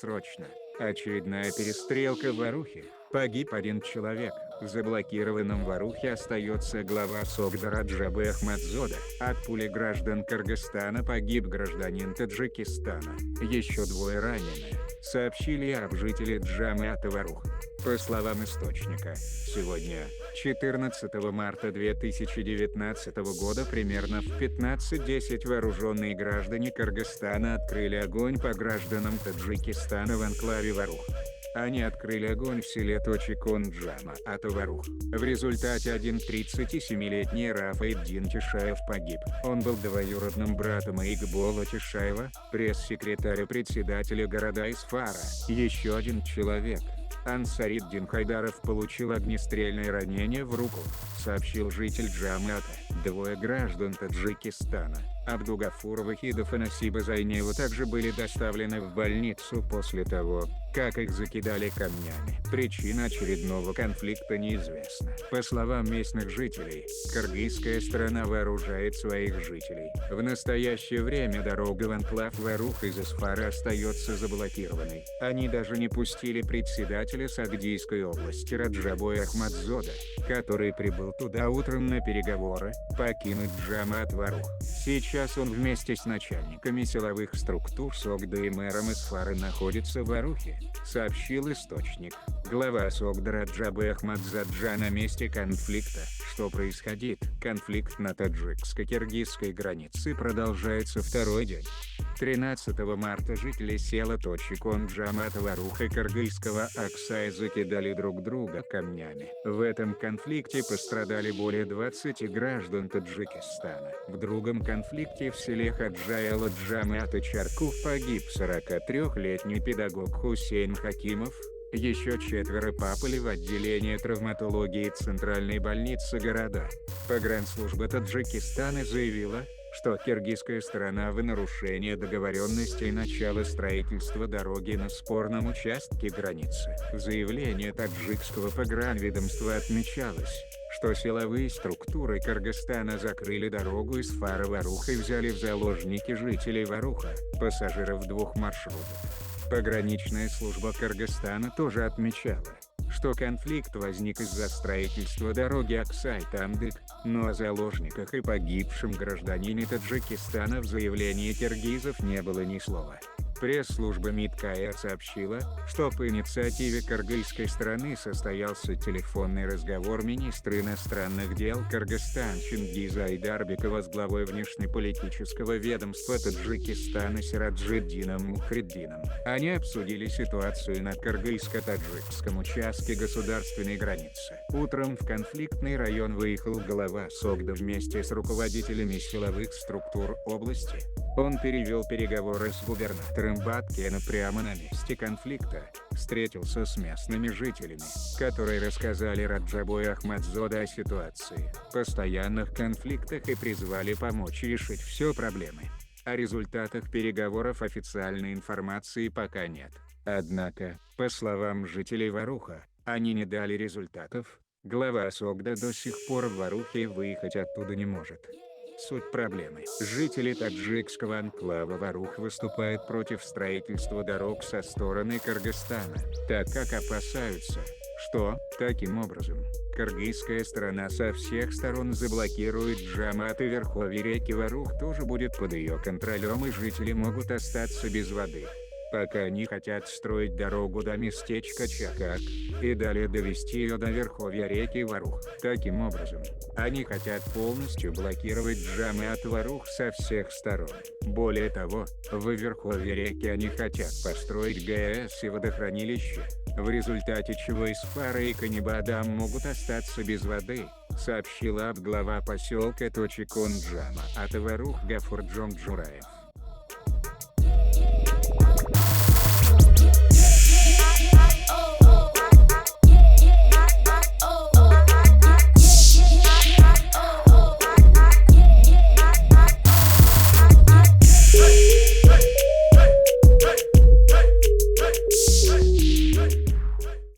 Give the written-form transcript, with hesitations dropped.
срочно. Очередная перестрелка в Варухе. Погиб один человек. В заблокированном Варухе остается глава Согда Раджабы Ахмадзода. От пули граждан Кыргызстана погиб гражданин Таджикистана. Еще двое ранены, сообщили об жителе Джамиата Варух. По словам источника, сегодня, 14 марта 2019 года примерно в 15:10 вооруженные граждане Кыргызстана открыли огонь по гражданам Таджикистана в анклаве Варух. Они открыли огонь в селе Точикон Джамиата Варух. В результате один 37-летний Рафаэддин Тишаев погиб. Он был двоюродным братом Игбола Тишаева, пресс-секретаря председателя города Исфара. Еще один человек, Ансариддин Хайдаров, получил огнестрельное ранение в руку, сообщил житель Джамиата. Двое граждан Таджикистана, Абдугафур Вахидов и Насиба Зайнева, также были доставлены в больницу после того, как их закидали камнями. Причина очередного конфликта неизвестна. По словам местных жителей, кыргызская сторона вооружает своих жителей. В настоящее время дорога в анклав Варух из Исфара остается заблокированной. Они даже не пустили председателя Сагдийской области Раджабу Ахмадзода, который прибыл туда утром на переговоры, покинуть Джамиат Варух. Сейчас он вместе с начальниками силовых структур Согда и мэром Исфары находится в Варухе, сообщил источник. Глава Согда Раджабы Ахмадзода на месте конфликта. Что происходит? Конфликт на таджикско-киргизской границе продолжается второй день. 13 марта жители села Точикон Джамиата Варуха и кыргызского Аксая закидали друг друга камнями. В этом конфликте пострадали более 20 граждан Таджикистана. В другом конфликте в селе Хаджаяла Джамиата Чаркув погиб 43-летний педагог Хусейн Хакимов. Еще 4 попали в отделение травматологии Центральной больницы города. Погранслужба Таджикистана заявила, что киргизская сторона в нарушение договоренностей начала строительства дороги на спорном участке границы. В заявлении таджикского погранведомства отмечалось, что силовые структуры Кыргызстана закрыли дорогу из Исфара Варух и взяли в заложники жителей Варуха, пассажиров 2 маршрутов. Пограничная служба Кыргызстана тоже отмечала, что конфликт возник из-за строительства дороги Аксай-Тамдык, но о заложниках и погибшем гражданине Таджикистана в заявлении киргизов не было ни слова. Пресс-служба МИД КР сообщила, что по инициативе кыргызской стороны состоялся телефонный разговор министра иностранных дел Кыргызстана Чингиза Айдарбекова с главой внешнеполитического ведомства Таджикистана Сираджиддином Мухриддином. Они обсудили ситуацию на кыргызско-таджикском участке государственной границы. Утром в конфликтный район выехал глава Согда вместе с руководителями силовых структур области. Он перевел переговоры с губернатором Баткена прямо на месте конфликта, встретился с местными жителями, которые рассказали Раджабу Ахмадзода о ситуации, постоянных конфликтах и призвали помочь решить все проблемы. О результатах переговоров официальной информации пока нет. Однако, по словам жителей Варуха, они не дали результатов. Глава Согда до сих пор в Варухе и выехать оттуда не может. Суть проблемы. Жители таджикского анклава Варух выступают против строительства дорог со стороны Кыргызстана, так как опасаются, что, таким образом, кыргызская сторона со всех сторон заблокирует Джамиат, и верховье реки Варух тоже будет под ее контролем, и жители могут остаться без воды. Пока они хотят строить дорогу до местечка Чакак, и далее довести ее до верховья реки Варух. Таким образом, они хотят полностью блокировать Джамиат Варух со всех сторон. Более того, в верховье реки они хотят построить ГЭС и водохранилище, в результате чего Исфара и Канибадам могут остаться без воды, сообщила глава поселка Точикон Джамиата Варух Гафур Джонджураев.